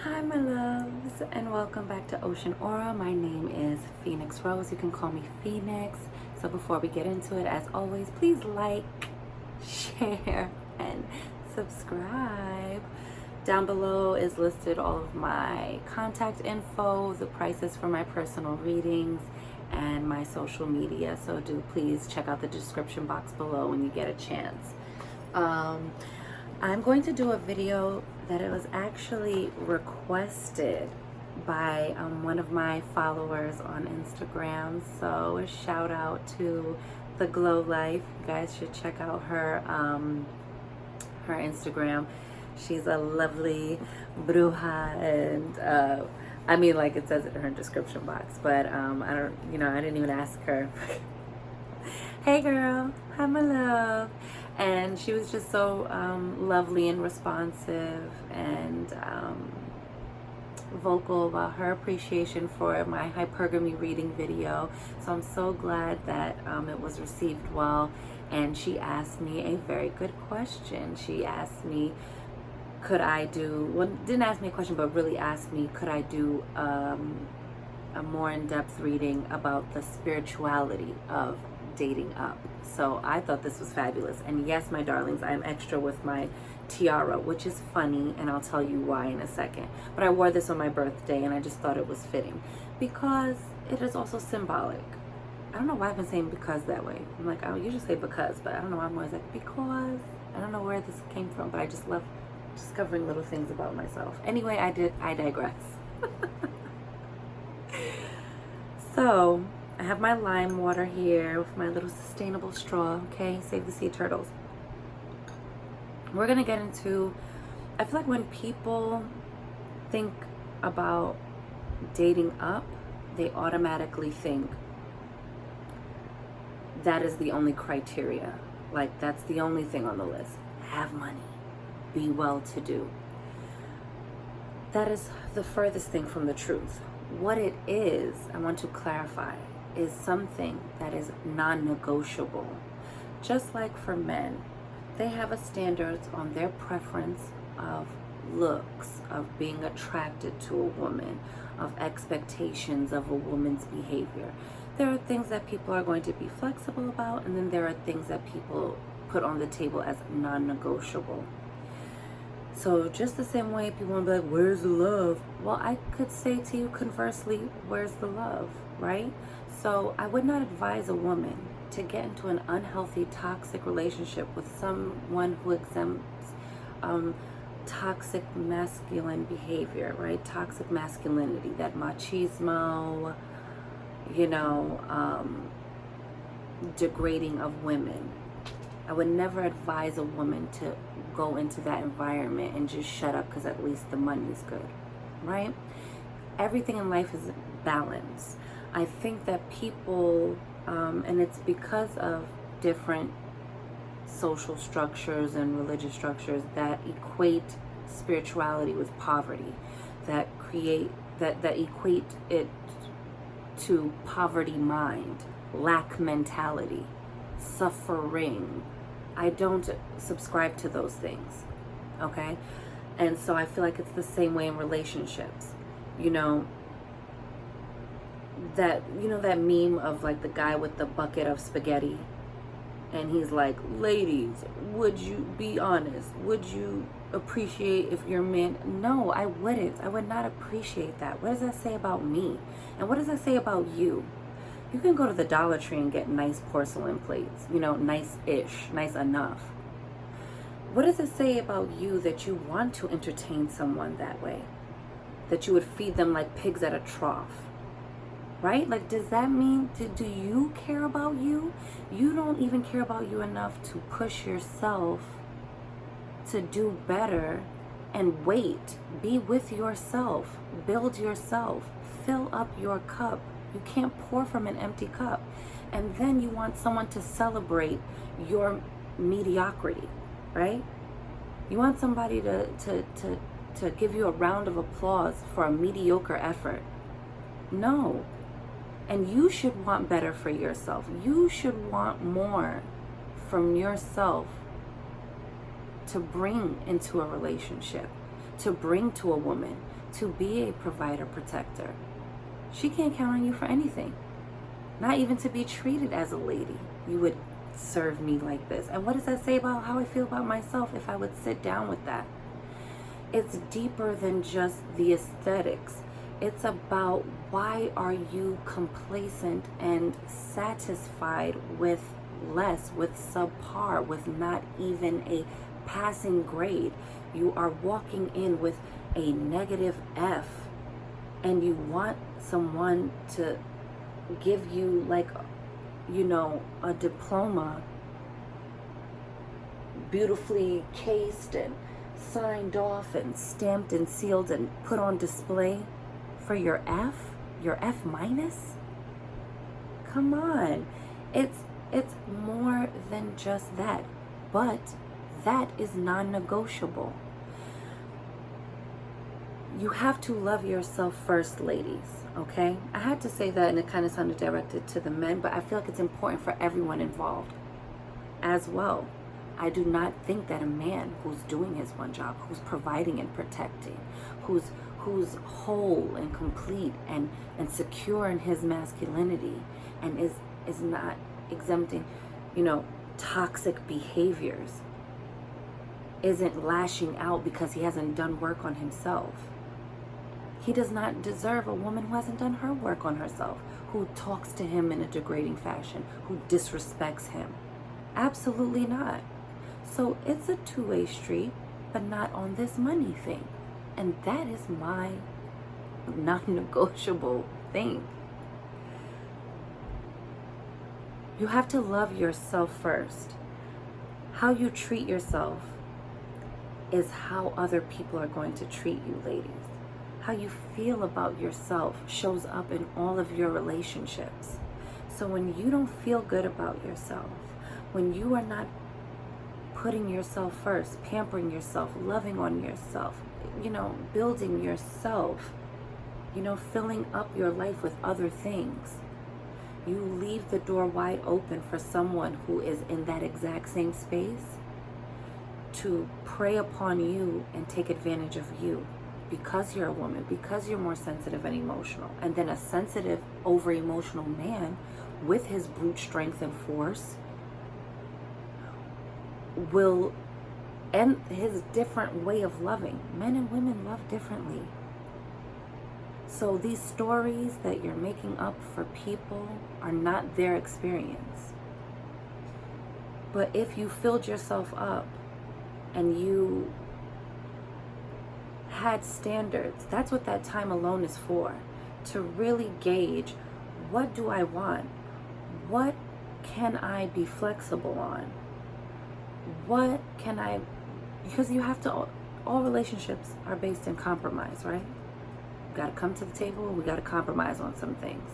Hi my loves, and welcome back to Ocean Aura. My name is Phoenix Rose. You can call me Phoenix. So before we get into it, as always, please like, share, and subscribe. Down below is listed all of my contact info, the prices for my personal readings, and my social media. So do please check out the description box below when you get a chance. I'm going to do a video that it was actually requested by one of my followers on Instagram. So a shout out to The Glow Life. You guys should check out her her Instagram. She's a lovely bruja, and I mean, like it says it in her description box, but I didn't even ask her. Hey girl, hi my love. And she was just so lovely and responsive and vocal about her appreciation for my hypergamy reading video. So I'm so glad that it was received well. And she asked me a very good question. She asked me, could I do, well, didn't ask me a question, but really asked me, could I do a more in-depth reading about the spirituality of dating up. So I thought this was fabulous. And yes, my darlings, I'm extra with my tiara, which is funny, and I'll tell you why in a second. But I wore this on my birthday, and I just thought it was fitting because it is also symbolic. I don't know why I've been saying because that way. I'm like, I usually say because, but I don't know why I'm always like because. I don't know where this came from, but I just love discovering little things about myself. Anyway, I digress. So I have my lime water here with my little sustainable straw, okay? Save the sea turtles. We're gonna get into, I feel like when people think about dating up, they automatically think that is the only criteria. Like that's the only thing on the list. Have money, be well-to-do. That is the furthest thing from the truth. What it is, I want to clarify, is something that is non-negotiable. Just like for men, they have a standard on their preference of looks, of being attracted to a woman, of expectations of a woman's behavior. There are things that people are going to be flexible about, and then there are things that people put on the table as non-negotiable. So just the same way people want to be like, where's the love? Well, I could say to you conversely, where's the love, right? So I would not advise a woman to get into an unhealthy, toxic relationship with someone who exempts toxic masculine behavior, right? Toxic masculinity, that machismo, degrading of women. I would never advise a woman to go into that environment and just shut up because at least the money's good, right? Everything in life is balance. I think that people, and it's because of different social structures and religious structures that equate spirituality with poverty, that equate it to poverty mind, lack mentality, suffering. I don't subscribe to those things, okay? And so I feel like it's the same way in relationships. That meme of like the guy with the bucket of spaghetti, and he's like, ladies, would you be honest? Would you appreciate if your man? No, I wouldn't. I would not appreciate that. What does that say about me? And what does that say about you? You can go to the Dollar Tree and get nice porcelain plates, nice-ish, nice enough. What does it say about you that you want to entertain someone that way? That you would feed them like pigs at a trough, right? Like, does that mean, do you care about you? You don't even care about you enough to push yourself to do better and wait. Be with yourself, build yourself, fill up your cup. You can't pour from an empty cup. And then you want someone to celebrate your mediocrity, right? You want somebody to give you a round of applause for a mediocre effort. No. And you should want better for yourself. You should want more from yourself to bring into a relationship, to bring to a woman, to be a provider, protector. She can't count on you for anything. Not even to be treated as a lady. You would serve me like this. And what does that say about how I feel about myself if I would sit down with that? It's deeper than just the aesthetics. It's about, why are you complacent and satisfied with less, with subpar, with not even a passing grade? You are walking in with a negative F, and you want someone to give you, like, you know, a diploma, beautifully cased and signed off and stamped and sealed and put on display for your F minus? Come on. It's more than just that, but that is non-negotiable. You have to love yourself first, ladies, okay? I had to say that, and it kind of sounded directed to the men, but I feel like it's important for everyone involved as well. I do not think that a man who's doing his one job, who's providing and protecting, who's whole and complete and secure in his masculinity, and is not exempting, you know, toxic behaviors, isn't lashing out because he hasn't done work on himself. He does not deserve a woman who hasn't done her work on herself, who talks to him in a degrading fashion, who disrespects him. Absolutely not. So it's a two-way street, but not on this money thing. And that is my non-negotiable thing. You have to love yourself first. How you treat yourself is how other people are going to treat you, ladies. How you feel about yourself shows up in all of your relationships. So when you don't feel good about yourself, when you are not putting yourself first, pampering yourself, loving on yourself, you know, building yourself, you know, filling up your life with other things, you leave the door wide open for someone who is in that exact same space to prey upon you and take advantage of you because you're a woman, because you're more sensitive and emotional. And then a sensitive, over-emotional man with his brute strength and force will, and his different way of loving. Men and women love differently. So these stories that you're making up for people are not their experience. But if you filled yourself up and you had standards, that's what that time alone is for. To really gauge, what do I want? What can I be flexible on? What can I, because you have to, all relationships are based in compromise, right? We gotta come to the table, we gotta compromise on some things.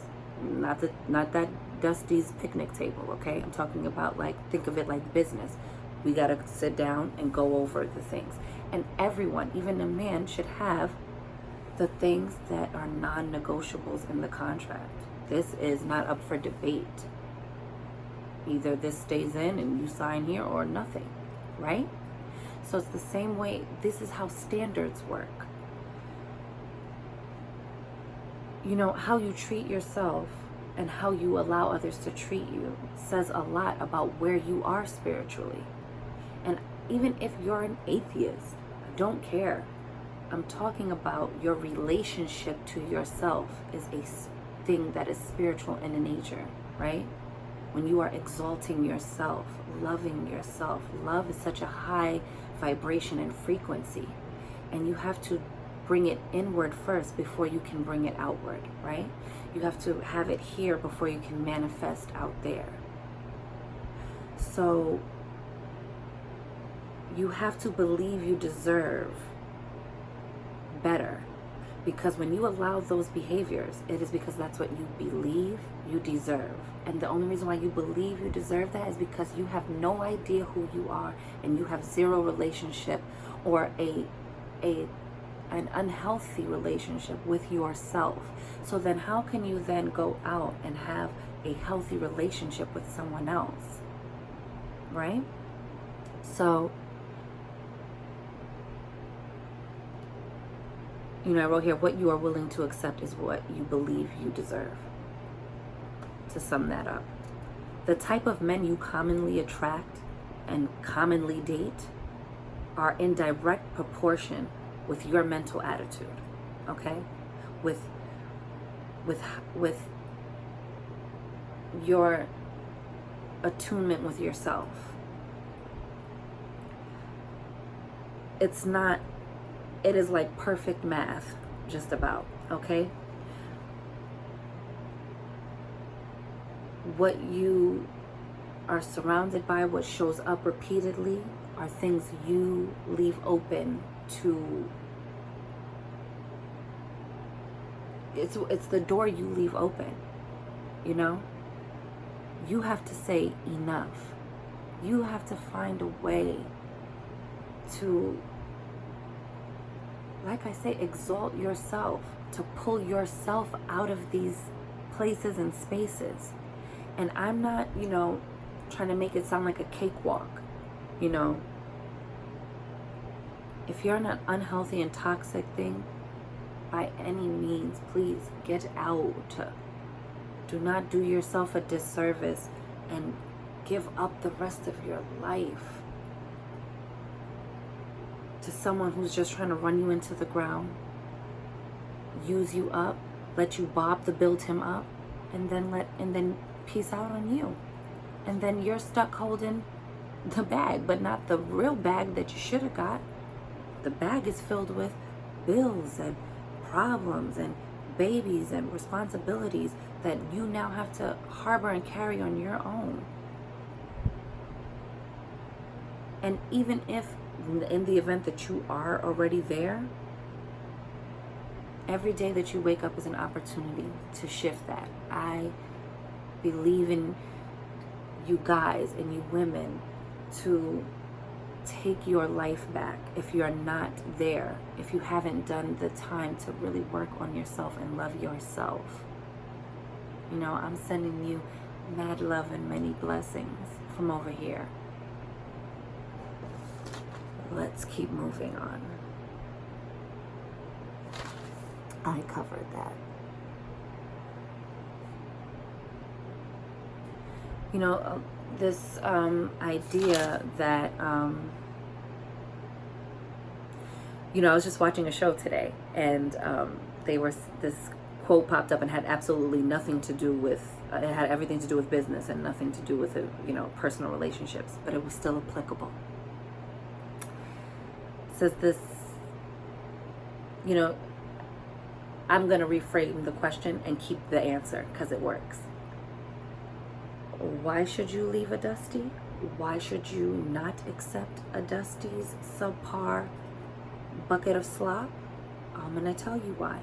Not that Dusty's picnic table, okay? I'm talking about, like, think of it like business. We gotta sit down and go over the things. And everyone, even a man, should have the things that are non-negotiables in the contract. This is not up for debate. Either this stays in and you sign here or nothing, right? So it's the same way. This is how standards work. You know, how you treat yourself and how you allow others to treat you says a lot about where you are spiritually. And even if you're an atheist, I don't care. I'm talking about your relationship to yourself is a thing that is spiritual in nature, right? When you are exalting yourself, loving yourself. Love is such a high vibration and frequency. And you have to bring it inward first before you can bring it outward, right? You have to have it here before you can manifest out there. So you have to believe you deserve better. Because when you allow those behaviors, it is because that's what you believe you deserve. And the only reason why you believe you deserve that is because you have no idea who you are, and you have zero relationship or an unhealthy relationship with yourself. So then how can you then go out and have a healthy relationship with someone else, right? So You know, I wrote here, what you are willing to accept is what you believe you deserve. To sum that up, the type of men you commonly attract and commonly date are in direct proportion with your mental attitude, okay? With your attunement with yourself. It's not, it is like perfect math, just about, okay? What you are surrounded by, what shows up repeatedly, are things you leave open to. It's the door you leave open, you know? You have to say enough. You have to find a way to, like I say, exalt yourself, to pull yourself out of these places and spaces. And I'm not, you know, trying to make it sound like a cakewalk, you know. If you're in an unhealthy and toxic thing, by any means, please get out. Do not do yourself a disservice and give up the rest of your life to someone who's just trying to run you into the ground, use you up, let you bob to build him up, and then peace out on you. And then you're stuck holding the bag, but not the real bag that you should have got. The bag is filled with bills and problems and babies and responsibilities that you now have to harbor and carry on your own. And even if, in the event that you are already there, every day that you wake up is an opportunity to shift that. I believe in you guys and you women to take your life back if you're not there, if you haven't done the time to really work on yourself and love yourself. You know, I'm sending you mad love and many blessings from over here. Let's keep moving on. I covered that. You know, this idea that, you know, I was just watching a show today, and this quote popped up and had absolutely nothing to do with, it had everything to do with business and nothing to do with, you know, personal relationships, but it was still applicable. It says this, you know, I'm going to reframe the question and keep the answer because it works. Why should you leave a dusty? Why should you not accept a dusty's subpar bucket of slop? I'm going to tell you why.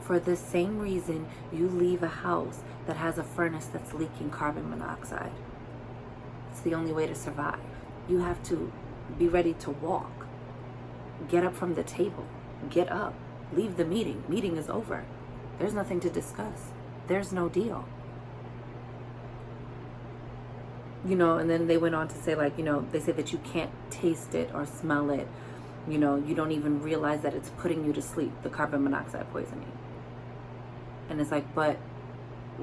For the same reason you leave a house that has a furnace that's leaking carbon monoxide. It's the only way to survive. You have to be ready to walk. Get up from the table. Get up. Leave the meeting. Meeting is over. There's nothing to discuss. There's no deal. You know, and then they went on to say, like, you know, they say that you can't taste it or smell it. You know, you don't even realize that it's putting you to sleep, the carbon monoxide poisoning. And it's like, but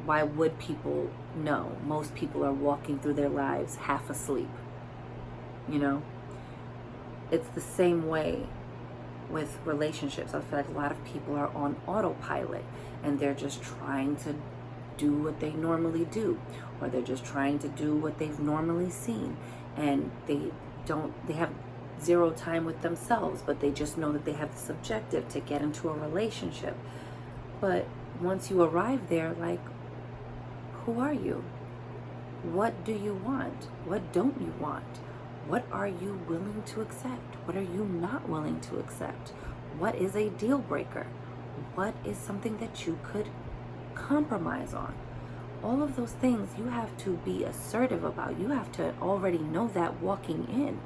why would people know? Most people are walking through their lives half asleep. You know? It's the same way with relationships. I feel like a lot of people are on autopilot and they're just trying to do what they normally do, or they're just trying to do what they've normally seen, and they have zero time with themselves, but they just know that they have this objective to get into a relationship. But once you arrive there, like, who are you? What do you want? What don't you want? What are you willing to accept? What are you not willing to accept? What is a deal breaker? What is something that you could compromise on? All of those things you have to be assertive about. You have to already know that walking in.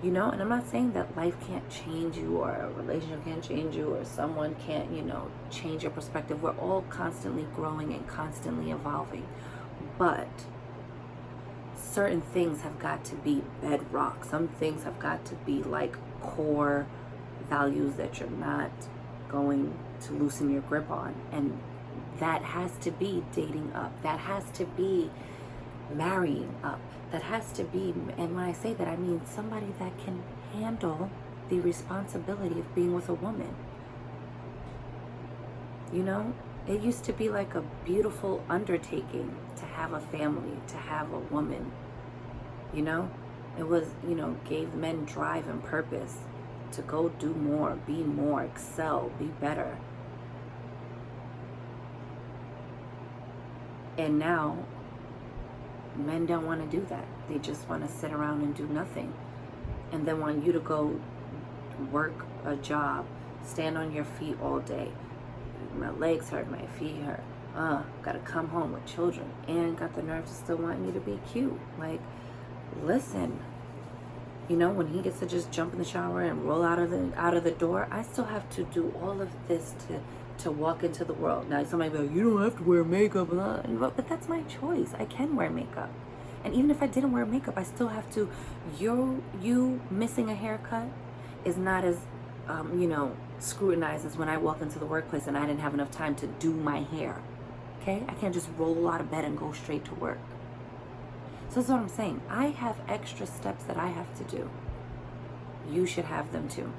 You know, and I'm not saying that life can't change you, or a relationship can't change you, or someone can't, you know, change your perspective. We're all constantly growing and constantly evolving. But certain things have got to be bedrock. Some things have got to be like core values that you're not going to loosen your grip on. And that has to be dating up. That has to be marrying up. That has to be, and when I say that, I mean somebody that can handle the responsibility of being with a woman. You know, it used to be like a beautiful undertaking to have a family, to have a woman. You know, it was, you know, gave men drive and purpose to go do more, be more, excel, be better. And now, men don't want to do that. They just want to sit around and do nothing. And then want you to go work a job, stand on your feet all day. My legs hurt, my feet hurt. Gotta come home with children and got the nerve to still want you to be cute. Like, listen, you know, when he gets to just jump in the shower and roll out of the door, I still have to do all of this to walk into the world. Now somebody be like, you don't have to wear makeup, but that's my choice. I can wear makeup. And even if I didn't wear makeup, I still have to. You missing a haircut is not as scrutinized as when I walk into the workplace and I didn't have enough time to do my hair. Okay? I can't just roll out of bed and go straight to work. So that's what I'm saying. I have extra steps that I have to do. You should have them too.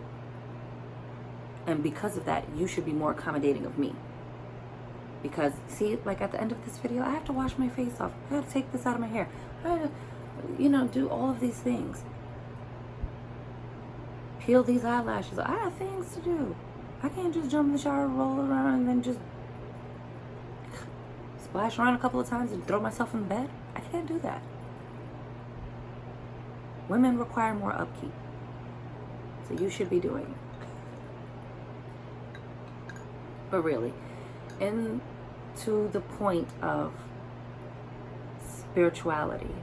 And because of that, you should be more accommodating of me. Because, see, like at the end of this video, I have to wash my face off. I have to take this out of my hair. I have to, do all of these things. Peel these eyelashes. I have things to do. I can't just jump in the shower, roll around, and then just splash around a couple of times and throw myself in bed. I can't do that. Women require more upkeep. So you should be doing it. But really, into the point of spirituality,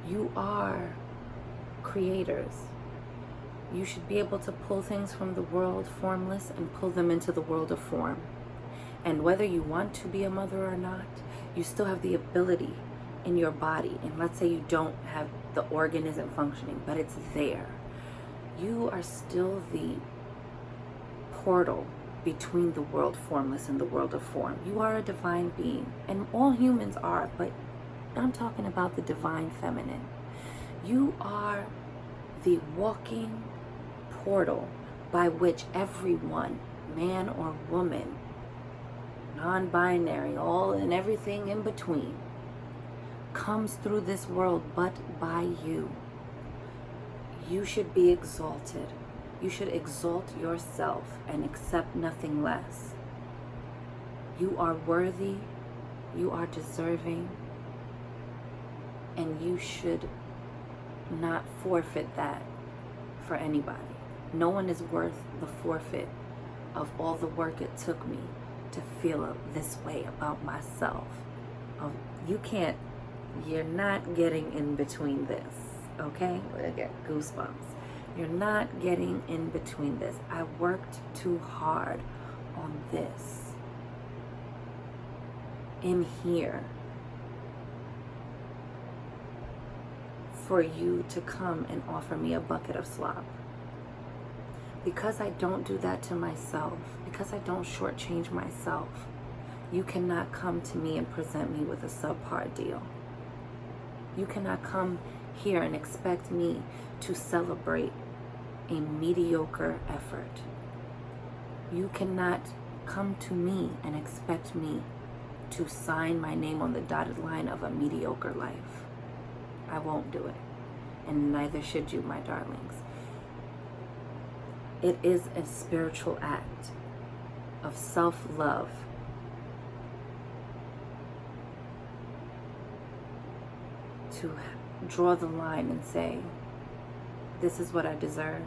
you are creators. You should be able to pull things from the world formless and pull them into the world of form. And whether you want to be a mother or not, you still have the ability in your body. And let's say you don't have, the organ isn't functioning, but it's there. You are still the portal between the world formless and the world of form. You are a divine being, and all humans are, but I'm talking about the divine feminine. You are the walking portal by which everyone, man or woman, non-binary, all and everything in between, comes through this world but by you. You should be exalted. You should exalt yourself and accept nothing less. You are worthy, you are deserving, and you should not forfeit that for anybody. No one is worth the forfeit of all the work it took me to feel this way about myself. You're not getting in between this, okay? I get goosebumps. You're not getting in between this. I worked too hard on this. In here. For you to come and offer me a bucket of slop. Because I don't do that to myself, because I don't shortchange myself, you cannot come to me and present me with a subpar deal. You cannot come here and expect me to celebrate a mediocre effort. You cannot come to me and expect me to sign my name on the dotted line of a mediocre life. I won't do it. And neither should you, my darlings. It is a spiritual act of self-love to draw the line and say, this is what I deserve,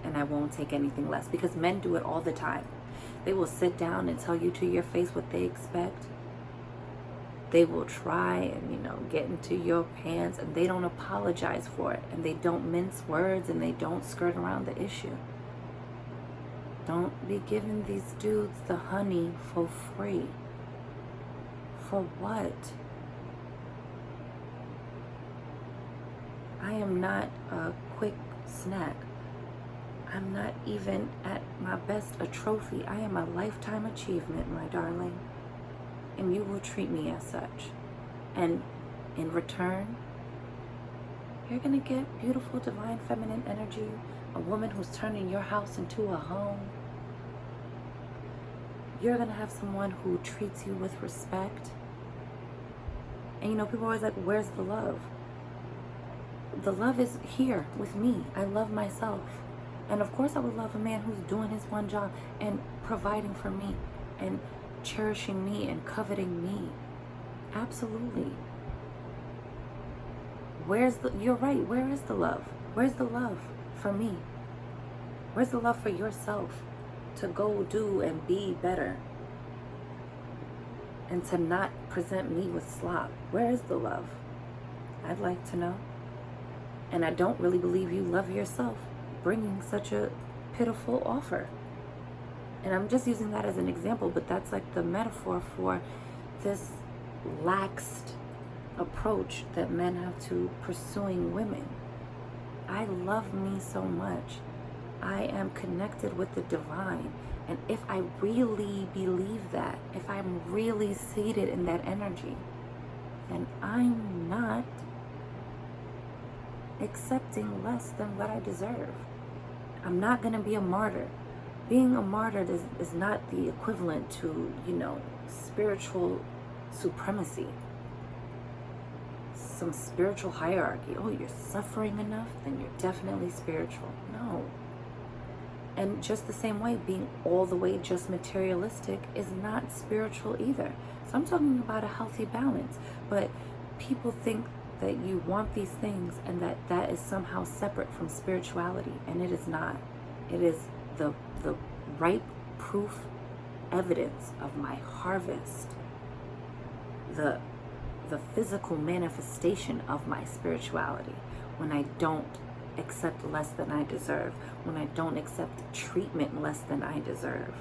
and I won't take anything less. Because men do it all the time. They will sit down and tell you to your face what they expect. They will try and, get into your pants, and they don't apologize for it, and they don't mince words, and they don't skirt around the issue. Don't be giving these dudes the honey for free. For what? I am not a quick snack. I'm not even at my my best a trophy. I am a lifetime achievement, my darling. And you will treat me as such. And in return, you're going to get beautiful, divine, feminine energy. A woman who's turning your house into a home. You're going to have someone who treats you with respect. And people are always like, where's the love? The love is here with me. I love myself. And of course I would love a man who's doing his one job and providing for me and cherishing me and coveting me. Absolutely. You're right, where is the love? Where's the love for me? Where's the love for yourself to go do and be better? And to not present me with slop. Where is the love? I'd like to know. And I don't really believe you love yourself bringing such a pitiful offer. And I'm just using that as an example, but that's like the metaphor for this laxed approach that men have to pursuing women. I love me so much. I am connected with the divine. And if I really believe that, if I'm really seated in that energy, then I'm not accepting less than what I deserve. I'm not going to be a martyr. Being a martyr is not the equivalent to, spiritual supremacy. Some spiritual hierarchy. Oh, you're suffering enough? Then you're definitely spiritual. No. And just the same way, being all the way just materialistic is not spiritual either. So I'm talking about a healthy balance. But people think that you want these things and that is somehow separate from spirituality. And it is not. It is the ripe proof evidence of my harvest. The physical manifestation of my spirituality. When I don't accept less than I deserve, when I don't accept treatment less than I deserve,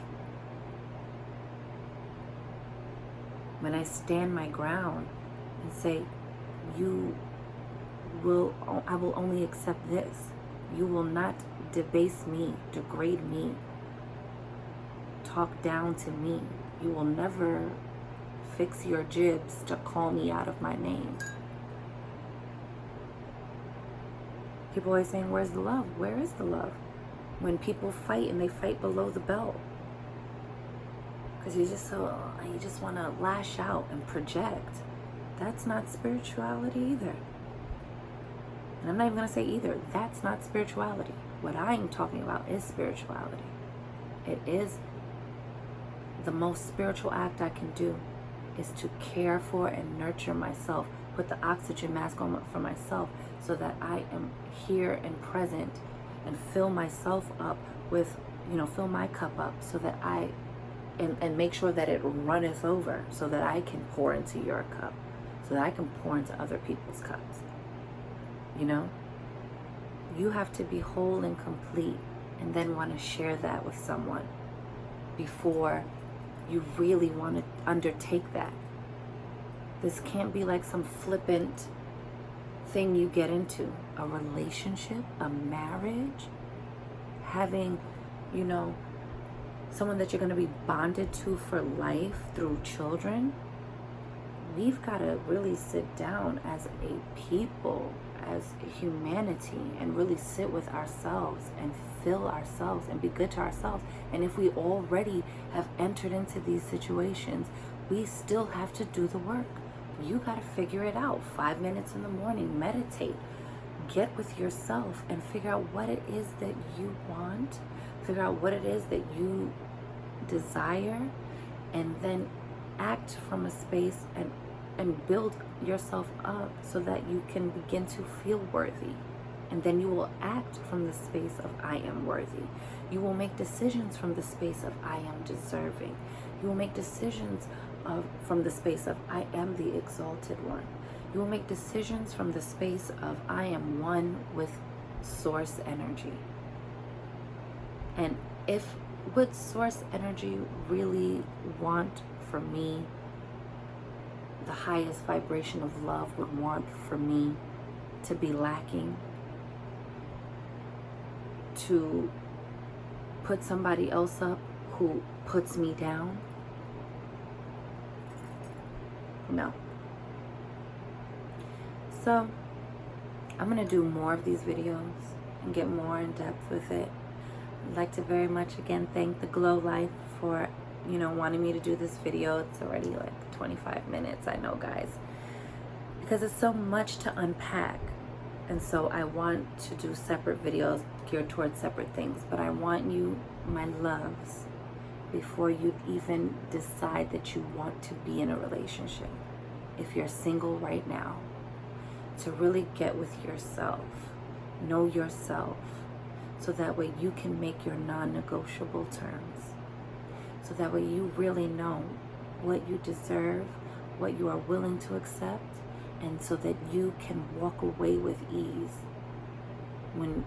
when I stand my ground and say, I will only accept this. You will not debase me, degrade me, talk down to me. You will never fix your jibs to call me out of my name. People always saying, where's the love? Where is the love? When people fight and they fight below the belt. Because you just want to lash out and project. That's not spirituality either. And I'm not even going to say either. That's not spirituality. What I'm talking about is spirituality. It is the most spiritual act I can do is to care for and nurture myself, put the oxygen mask on for myself so that I am here and present and fill myself up with, fill my cup up so that and make sure that it runneth over so that I can pour into your cup, so that I can pour into other people's cups. You have to be whole and complete and then want to share that with someone before you really want to undertake that. This can't be like some flippant thing you get into. A relationship, a marriage, having, someone that you're going to be bonded to for life through children. We've got to really sit down as a people, as humanity, and really sit with ourselves and fill ourselves and be good to ourselves. And if we already have entered into these situations, we still have to do the work. You got to figure it out. 5 minutes in the morning, meditate, get with yourself and figure out what it is that you want, figure out what it is that you desire, and then act from a space and build yourself up so that you can begin to feel worthy. And then you will act from the space of I am worthy. You will make decisions from the space of I am deserving. You will make decisions from the space of I am the exalted one. You will make decisions from the space of I am one with source energy. And would source energy really want for me, the highest vibration of love would want for me to be lacking, to put somebody else up who puts me down? No. So I'm going to do more of these videos and get more in depth with it. I'd like to very much again thank the Glow Life for, wanting me to do this video. It's already like 25 minutes, I know, guys, because it's so much to unpack. And so I want to do separate videos geared towards separate things. But I want you, my loves, before you even decide that you want to be in a relationship, if you're single right now, to really get with yourself, know yourself, so that way you can make your non-negotiable terms. So that way you really know what you deserve, what you are willing to accept, and so that you can walk away with ease when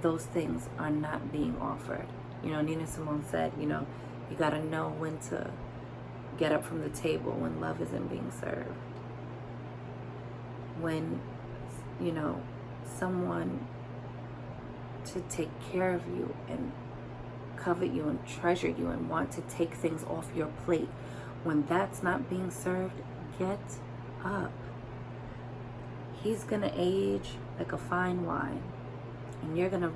those things are not being offered. Nina Simone said, you gotta know when to get up from the table when love isn't being served. When, someone to take care of you and covet you and treasure you and want to take things off your plate, when that's not being served, get up. He's gonna age like a fine wine, and you're gonna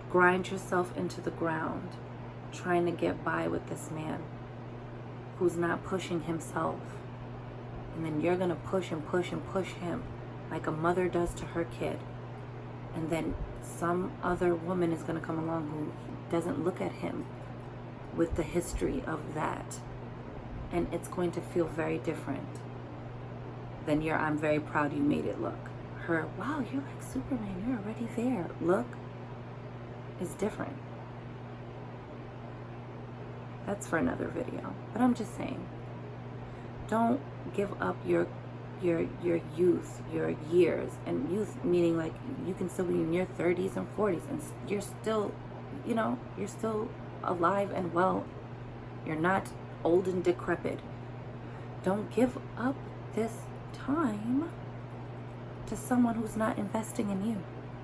grind yourself into the ground trying to get by with this man who's not pushing himself. And then you're gonna push and push and push him like a mother does to her kid. And then some other woman is gonna come along who doesn't look at him with the history of that. And it's going to feel very different than your I'm very proud you made it look. Her, wow, you're like Superman, you're already there. Look is different. That's for another video. But I'm just saying, don't give up your youth, your years. And youth meaning like you can still be in your 30s and 40s and you're still, you're still alive and well. You're not old and decrepit. Don't give up this time to someone who's not investing in you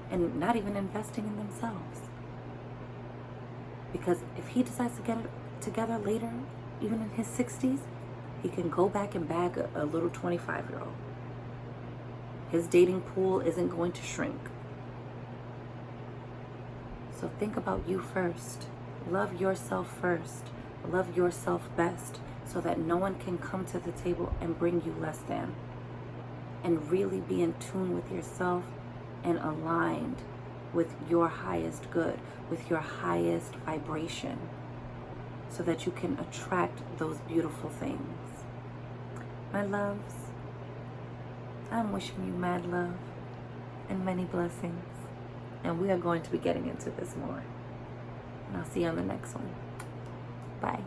and not even investing in themselves. Because if he decides to get it together later, even in his 60s, he can go back and bag a little 25-year-old. His dating pool isn't going to shrink. So think about you first. Love yourself first. Love yourself best, so that no one can come to the table and bring you less than. And really be in tune with yourself and aligned with your highest good, with your highest vibration, so that you can attract those beautiful things. My loves, I'm wishing you mad love and many blessings. And we are going to be getting into this more. And I'll see you on the next one. Bye.